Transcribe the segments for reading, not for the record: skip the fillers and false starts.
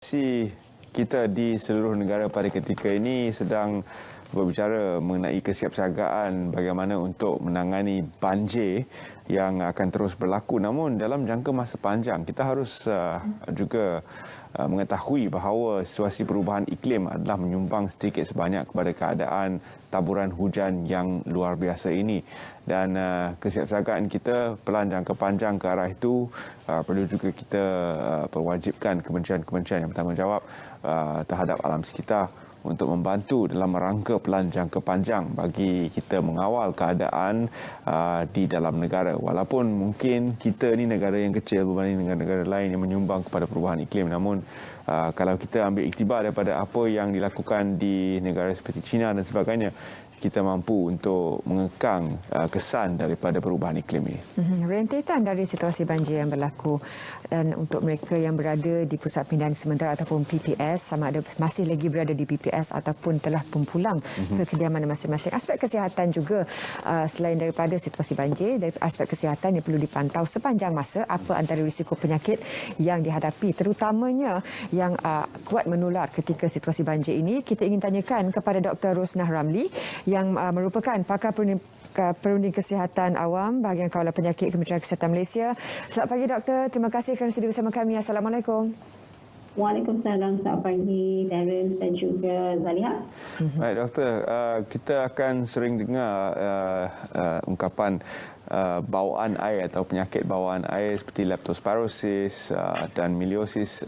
Si kita di seluruh negara pada ketika ini sedang berbicara mengenai kesiapsiagaan bagaimana untuk menangani banjir yang akan terus berlaku. Namun dalam jangka masa panjang kita harus juga mengetahui bahawa situasi perubahan iklim adalah menyumbang sedikit sebanyak kepada keadaan taburan hujan yang luar biasa ini. Dan kesiapsiagaan kita pelan jangka panjang ke arah itu perlu juga kita perwajibkan kementerian-kementerian yang bertanggungjawab terhadap alam sekitar untuk membantu dalam rangka pelan jangka panjang bagi kita mengawal keadaan di dalam negara. Walaupun mungkin kita ni negara yang kecil berbanding dengan negara lain yang menyumbang kepada perubahan iklim, namun kalau kita ambil iktibar daripada apa yang dilakukan di negara seperti China dan sebagainya, kita mampu untuk mengekang kesan daripada perubahan iklim ini. Rentetan dari situasi banjir yang berlaku dan untuk mereka yang berada di pusat pindahan sementara ataupun PPS, sama ada masih lagi berada di PPS ataupun telah pun pulang ke kediaman masing-masing. Aspek kesihatan juga selain daripada situasi banjir, dari aspek kesihatan yang perlu dipantau sepanjang masa apa antara risiko penyakit yang dihadapi, terutamanya yang kuat menular ketika situasi banjir ini. Kita ingin tanyakan kepada Dr. Rosnah Ramli yang merupakan pakar perunding kesihatan awam bahagian kawalan penyakit Kementerian Kesihatan Malaysia. Selamat pagi doktor, terima kasih kerana sedia bersama kami. Assalamualaikum. Waalaikumsalam, selamat pagi Darren dan juga Zaliha. Baik doktor, kita akan sering dengar ungkapan bawaan air atau penyakit bawaan air seperti leptospirosis dan miliosis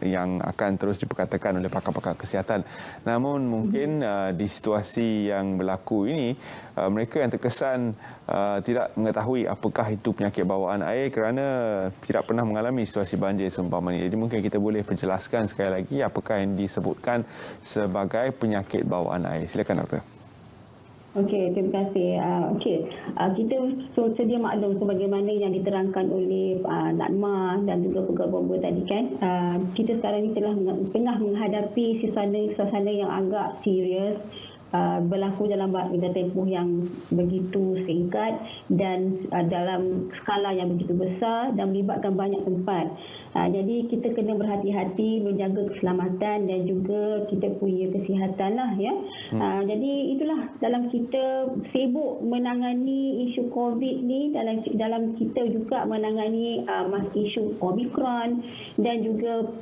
yang akan terus diperkatakan oleh pakar-pakar kesihatan. Namun mungkin di situasi yang berlaku ini mereka yang terkesan tidak mengetahui apakah itu penyakit bawaan air kerana tidak pernah mengalami situasi banjir seumpama ini. Jadi mungkin kita boleh perjelaskan sekali lagi apakah yang disebutkan sebagai penyakit bawaan air. Silakan doktor. Okey, terima kasih. Kita sedia maklum sebagaimana yang diterangkan oleh Natma dan juga pegawai bomba tadi kan. Kita sekarang ini tengah menghadapi suasana yang agak serius. Berlaku dalam tempoh yang begitu singkat dan dalam skala yang begitu besar dan melibatkan banyak tempat. Jadi kita kena berhati-hati menjaga keselamatan dan juga kita punya kesihatan lah ya. Jadi itulah dalam kita sibuk menangani isu COVID ni, dalam kita juga menangani isu Omicron dan juga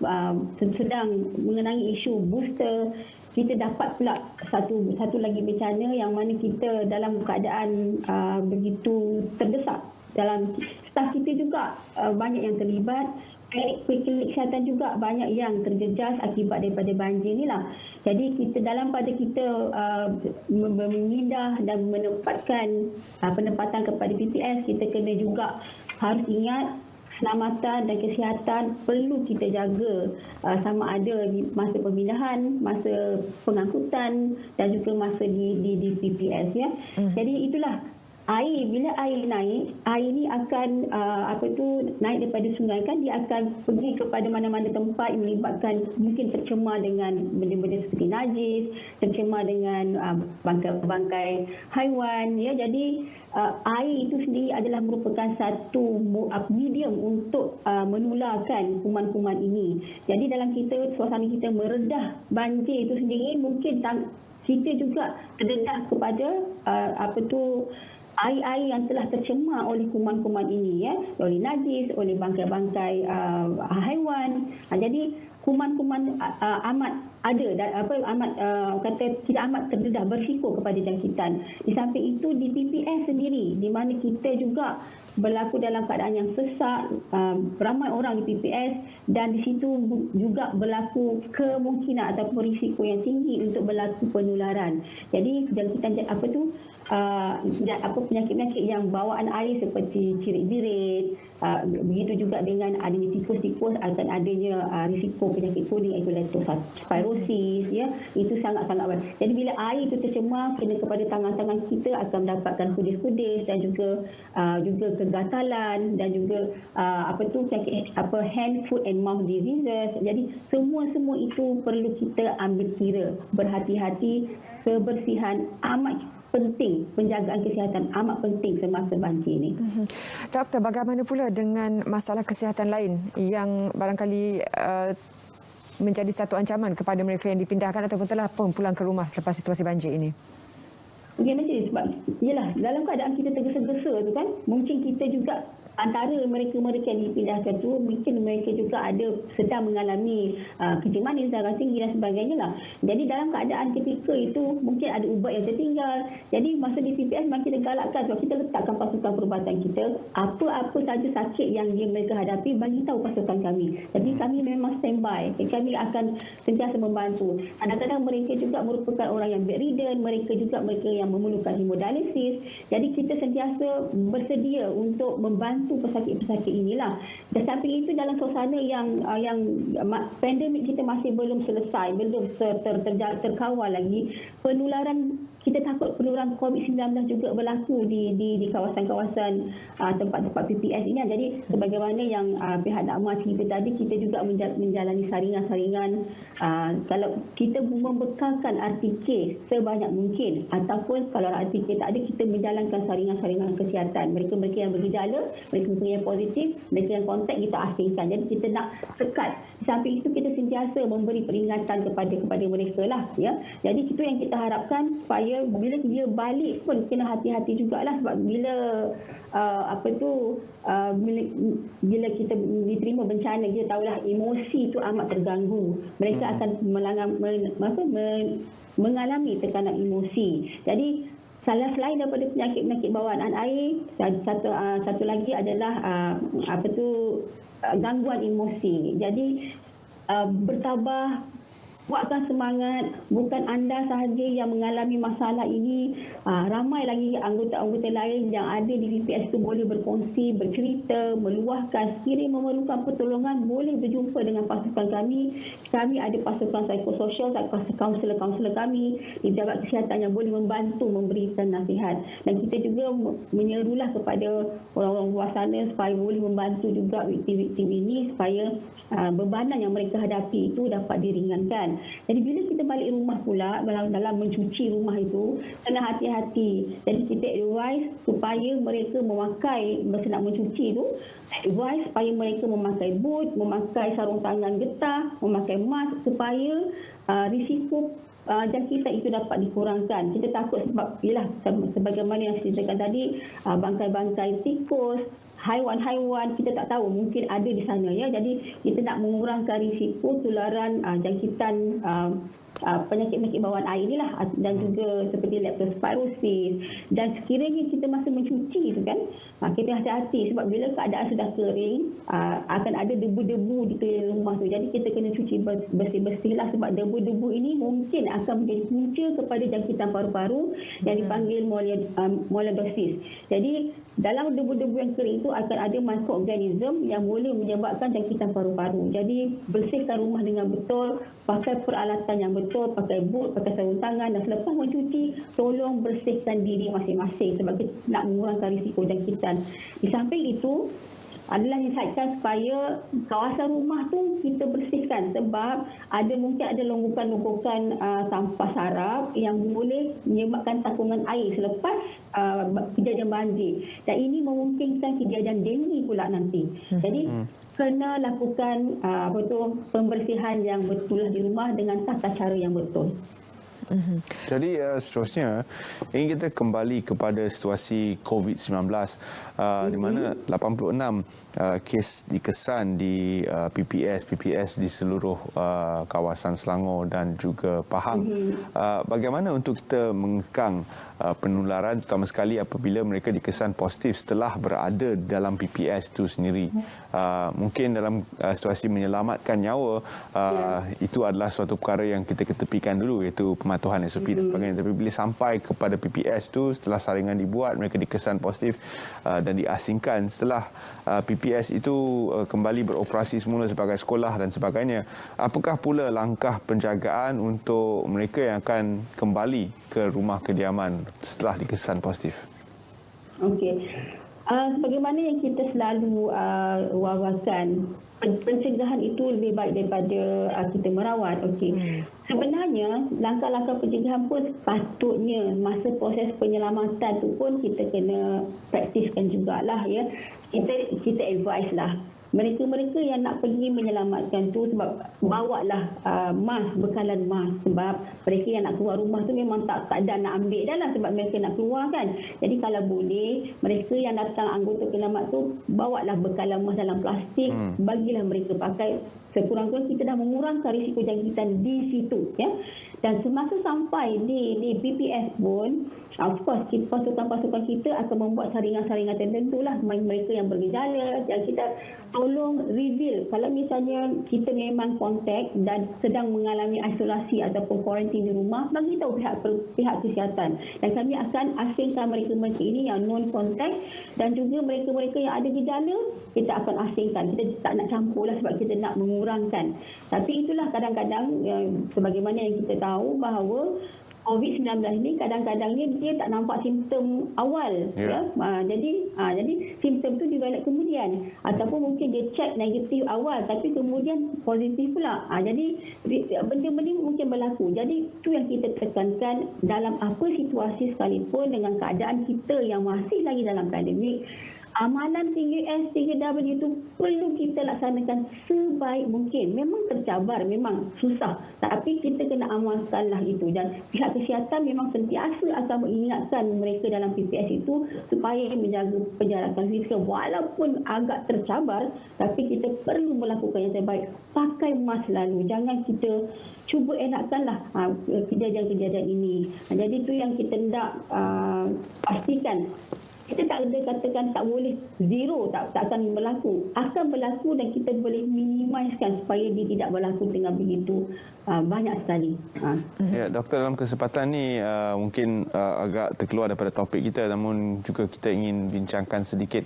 sedang mengenai isu booster. Kita dapat pula satu lagi bencana yang mana kita dalam keadaan begitu terdesak. Dalam staf kita juga banyak yang terlibat. Klinik kesihatan juga banyak yang terjejas akibat daripada banjir inilah. Jadi kita memindah dan menempatkan penempatan kepada PPS, kita kena juga harus ingat keselamatan dan kesihatan perlu kita jaga sama ada di masa pemindahan, masa pengangkutan dan juga masa di PPS ya. Jadi itulah bila air naik, air ini akan naik daripada sungai kan, dia akan pergi kepada mana-mana tempat yang melibatkan mungkin tercemar dengan benda-benda seperti najis, tercemar dengan bangkai-bangkai haiwan ya. Jadi air itu sendiri adalah merupakan satu medium untuk menularkan kuman-kuman ini. Jadi dalam suasana kita meredah banjir itu sendiri, mungkin kita juga terdedah kepada air-air yang telah tercemar oleh kuman-kuman ini ya, oleh najis, oleh bangkai-bangkai haiwan. Jadi kuman-kuman amat ada tidak amat terdedah berisiko kepada jangkitan. Di samping itu di PPS sendiri di mana kita juga berlaku dalam keadaan yang sesak, ramai orang di PPS dan di situ juga berlaku kemungkinan atau risiko yang tinggi untuk berlaku penularan. Jadi jangkitan penyakit-penyakit yang bawaan air seperti cirit-birit, begitu juga dengan adanya tikus-tikus akan adanya risiko penyakit kuning iaitu leptospirosis ya. Itu sangat-sangat baik. Jadi bila air itu tercemar, kena kepada tangan-tangan kita akan mendapatkan kudis-kudis dan juga kegatalan dan juga penyakit hand, foot and mouth diseases. Jadi semua itu perlu kita ambil kira. Berhati-hati, kebersihan amat penting, penjagaan kesihatan amat penting semasa banjir ini. Doktor, bagaimana pula dengan masalah kesihatan lain yang barangkali menjadi satu ancaman kepada mereka yang dipindahkan ataupun telah pun pulang ke rumah selepas situasi banjir ini? Okey, Najib, sebab yelah, dalam keadaan kita tergesa-gesa tu kan, mungkin kita juga antara mereka-mereka yang dipindahkan tu mungkin mereka juga ada sedang mengalami kencing darah tinggi dan sebagainya lah. Jadi dalam keadaan ketika itu mungkin ada ubat yang tertinggal. Jadi masa di PPS memang kita galakkan sebab kita letakkan pasukan perubatan kita, apa-apa saja sakit yang mereka hadapi, bagi tahu pasukan kami. Jadi kami memang standby. Kami akan sentiasa membantu. Kadang-kadang mereka juga merupakan orang yang bedridden, mereka yang memerlukan hemodialisis. Jadi kita sentiasa bersedia untuk membantu pesakit-pesakit inilah. Dan samping itu dalam suasana yang pandemik kita masih belum selesai, belum terkawal lagi, penularan kita takut penularan COVID-19 juga berlaku di kawasan-kawasan tempat-tempat PPS ini. Jadi sebagaimana yang pihak Nakma cerita tadi, kita juga menjalani saringan-saringan. Kalau kita membekalkan RTK sebanyak mungkin, ataupun kalau RTK tak ada, kita menjalankan saringan-saringan kesihatan. Mereka-mereka yang bergejala, mereka yang positif, mereka yang kontak, kita asingkan. Jadi kita nak sekat. Di samping itu kita sentiasa memberi peringatan kepada mereka lah. Ya. Jadi itu yang kita harapkan, supaya bila dia balik pun kena hati-hati jugalah, sebab bila bila kita diterima bencana, kita tahulah emosi itu amat terganggu. Mereka akan mengalami tekanan emosi. Jadi selain daripada penyakit-penyakit bawaan air, satu lagi adalah gangguan emosi. Jadi bertabah, kuatkan semangat. Bukan anda sahaja yang mengalami masalah ini. Ramai lagi anggota-anggota lain yang ada di PPS itu boleh berkongsi, bercerita, meluahkan. Sekiranya memerlukan pertolongan, boleh berjumpa dengan pasukan kami. Kami ada pasukan psikososial, kaunselor-kaunselor kami di Pejabat Kesihatan yang boleh membantu memberikan nasihat. Dan kita juga menyerulah kepada orang-orang luar sana supaya boleh membantu juga aktiviti ini, supaya bebanan yang mereka hadapi itu dapat diringankan. Jadi bila kita balik rumah pula, dalam mencuci rumah itu, kena hati-hati. Jadi kita advise supaya mereka memakai, masa nak mencuci itu, advise supaya mereka memakai boot, memakai sarung tangan getah, memakai mask, supaya risiko jangkitan itu dapat dikurangkan. Kita takut sebab, sebagaimana yang saya ceritakan tadi, bangkai-bangkai tikus, haiwan-haiwan kita tak tahu, mungkin ada di sana ya. Jadi kita nak mengurangkan risiko tularan jangkitan penyakit-penyakit bawaan air inilah, dan juga seperti leptospirosis. Dan sekiranya kita masih mencuci itu kan, kita hati-hati sebab bila keadaan sudah kering, akan ada debu-debu di keliling rumah tu. Jadi kita kena cuci bersih-bersihlah, sebab debu-debu ini mungkin akan menjadi punca kepada jangkitan paru-paru yang dipanggil monodosis. Jadi dalam debu-debu yang kering itu akan ada mikroorganisme yang boleh menyebabkan jangkitan paru-paru. Jadi bersihkan rumah dengan betul, pakai peralatan yang betul, pakai boot, pakai sarung tangan, dan selepas mencuci, tolong bersihkan diri masing-masing sebab kita nak mengurangkan risiko jangkitan. Di samping itu, adalah nasihatkan supaya kawasan rumah tu kita bersihkan, sebab mungkin ada longgokan-longgokan sampah sarap yang boleh menyebabkan takungan air selepas kejadian banjir, dan ini memungkinkan kejadian denggi pula nanti. Jadi kena lakukan pembersihan yang betul di rumah dengan tata cara yang betul. Jadi seterusnya ingin kita kembali kepada situasi COVID-19 di mana 86 kes dikesan di PPS di seluruh kawasan Selangor dan juga Pahang. Bagaimana untuk kita mengekang penularan, terutama sekali apabila mereka dikesan positif setelah berada dalam PPS itu sendiri? Mungkin dalam situasi menyelamatkan nyawa, itu adalah suatu perkara yang kita ketepikan dulu, iaitu pematuhan SOP dan sebagainya. Tapi bila sampai kepada PPS itu, setelah saringan dibuat, mereka dikesan positif dan diasingkan, setelah PPS itu kembali beroperasi semula sebagai sekolah dan sebagainya, apakah pula langkah penjagaan untuk mereka yang akan kembali ke rumah kediaman setelah dikesan positif? Okey. Sebagaimana yang kita selalu wawarkan, pencegahan itu lebih baik daripada kita merawat. Okey. Sebenarnya langkah-langkah pencegahan pun patutnya masa proses penyelamatan tu pun kita kena praktiskan jugalah ya. Kita advise lah mereka-mereka yang nak pergi menyelamatkan tu sebab bawalah mask, bekalan mask, sebab mereka yang nak keluar rumah tu memang tak ada nak ambil dah lah sebab mereka nak keluar kan. Jadi kalau boleh mereka yang datang anggota penyelamat tu bawalah bekalan mask dalam plastik, bagilah mereka pakai. Sekurang-kurangnya kita dah mengurangkan risiko jangkitan di situ ya. Dan semasa sampai di PPS pun, of course pasukan-pasukan kita akan membuat saringan-saringan tertentu lah mereka yang bergejala, dan kita tolong reveal kalau misalnya kita memang kontak dan sedang mengalami isolasi ataupun kuarantin di rumah, bagi tahu pihak kesihatan, dan kami akan asingkan mereka-mereka ini yang non kontak, dan juga mereka-mereka yang ada gejala kita akan asingkan. Kita tak nak campur lah sebab kita nak mengurangkan. Tapi itulah kadang-kadang sebagaimana yang kita tahu bahawa COVID-19 ni kadang-kadang dia tak nampak simptom awal ya. Jadi simptom tu develop kemudian, ataupun mungkin dia check negatif awal tapi kemudian positif pula. Jadi benda-benda mungkin berlaku. Jadi tu yang kita tekankan dalam apa situasi sekalipun, dengan keadaan kita yang masih lagi dalam pandemik, amalan 3S, 3W itu perlu kita laksanakan sebaik mungkin. Memang tercabar, memang susah, tapi kita kena amalkanlah itu. Dan pihak kesihatan memang sentiasa akan mengingatkan mereka dalam PPS itu supaya menjaga penjarakan fizikal. Walaupun agak tercabar, tapi kita perlu melakukan yang terbaik. Pakai mask selalu. Jangan kita cuba elakkanlah kejadian-kejadian ini. Jadi itu yang kita nak pastikan. Kita tak ada katakan tak boleh zero, tak akan berlaku. Akan berlaku dan kita boleh minimizekan supaya dia tidak berlaku dengan begitu banyak sekali. Ya, Doktor, dalam kesempatan ni mungkin agak terkeluar daripada topik kita, namun juga kita ingin bincangkan sedikit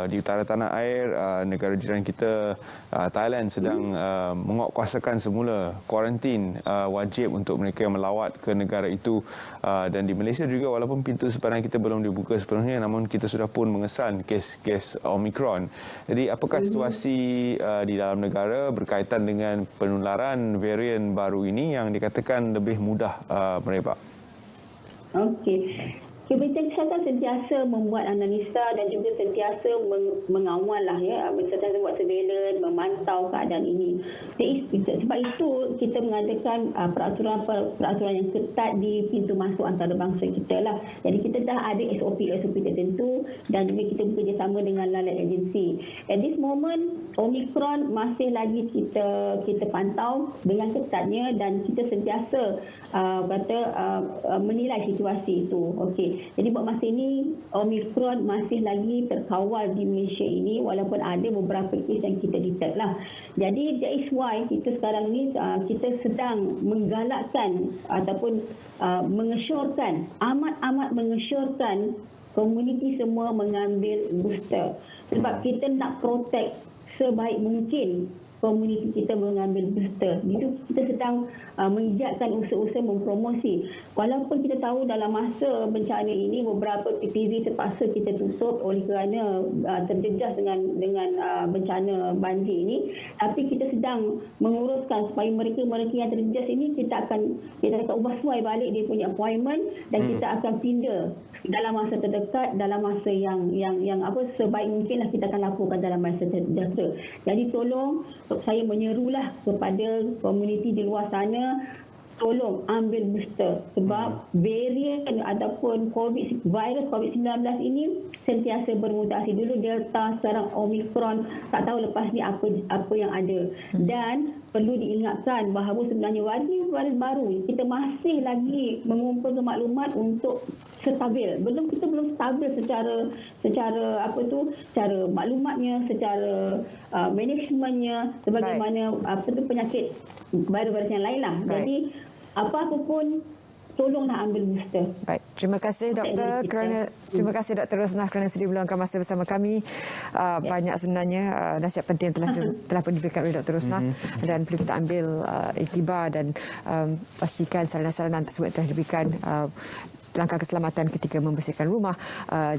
di utara tanah air, negara jiran kita Thailand sedang menguatkuasakan semula kuarantin wajib untuk mereka yang melawat ke negara itu, dan di Malaysia juga walaupun pintu sepadan kita belum dibuka sepenuhnya, namun kita sudah pun mengesan kes-kes Omicron. Jadi apakah situasi di dalam negara berkaitan dengan penularan varian baru ini yang dikatakan lebih mudah merebak? Okey. Kementerian Kesihatan sentiasa membuat analisa dan juga sentiasa mengawal lah ya, sentiasa buat surveillance, memantau keadaan ini. Sebab itu kita mengadakan peraturan yang ketat di pintu masuk antarabangsa kita lah. Jadi kita dah ada SOP tertentu, dan juga kita bekerjasama dengan lain agensi. At this moment Omicron masih lagi kita pantau dengan ketatnya, dan kita sentiasa menilai situasi itu. Okey. Jadi buat masa ini Omicron masih lagi terkawal di Malaysia ini, walaupun ada beberapa kes yang kita detect lah. Jadi that is why kita sekarang ni kita sedang menggalakkan ataupun mengesyorkan, amat mengesyorkan komuniti semua mengambil booster. Sebab kita nak protect sebaik mungkin komuniti kita mengambil booster. Itu kita sedang mengijakkan usaha-usaha mempromosi. Walaupun kita tahu dalam masa bencana ini beberapa PPZ terpaksa kita tutup oleh kerana terjejas dengan bencana banjir ini, tapi kita sedang menguruskan supaya mereka yang terjejas ini kita akan ubah suai balik dia punya appointment, dan kita akan pindah dalam masa terdekat, dalam masa yang sebaik mungkinlah kita akan lakukan dalam masa terdekat. Jadi tolong, saya menyerulah kepada komuniti di luar sana, tolong ambil booster, sebab varian ataupun virus COVID-19 ini sentiasa bermutasi. Dulu Delta, sekarang Omicron, tak tahu lepas ni apa yang ada. Dan perlu diingatkan bahawa sebenarnya virus baru kita masih lagi mengumpulkan maklumat untuk stabil. Kita belum stabil secara secara maklumatnya, secara manajemennya, sebagaimana penyakit virus yang lain lah. Jadi apa-apa pun tolonglah ambil booster. Baik, terima kasih doktor terima kasih Dr. Rosnah kerana sudi meluangkan masa bersama kami. Banyak sebenarnya nasihat penting telah pun diberikan oleh Dr. Rosnah, dan perlu kita ambil iktibar dan pastikan saranan-saranan tersebut telah diberikan langkah keselamatan ketika membersihkan rumah,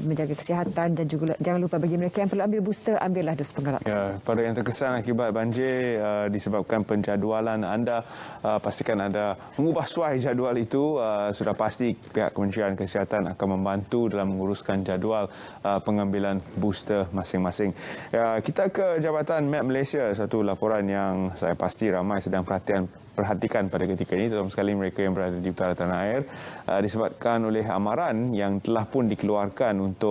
menjaga kesihatan dan juga jangan lupa bagi mereka yang perlu ambil booster, ambillah dos penggerak. Ya, pada yang terkesan akibat banjir disebabkan penjadualan anda, pastikan anda mengubah suai jadual itu. Sudah pasti pihak Kementerian Kesihatan akan membantu dalam menguruskan jadual pengambilan booster masing-masing. Ya, kita ke Jabatan Map Malaysia, satu laporan yang saya pasti ramai sedang perhatikan pada ketika ini, terutama sekali mereka yang berada di utara tanah air, disebabkan oleh amaran yang telah pun dikeluarkan untuk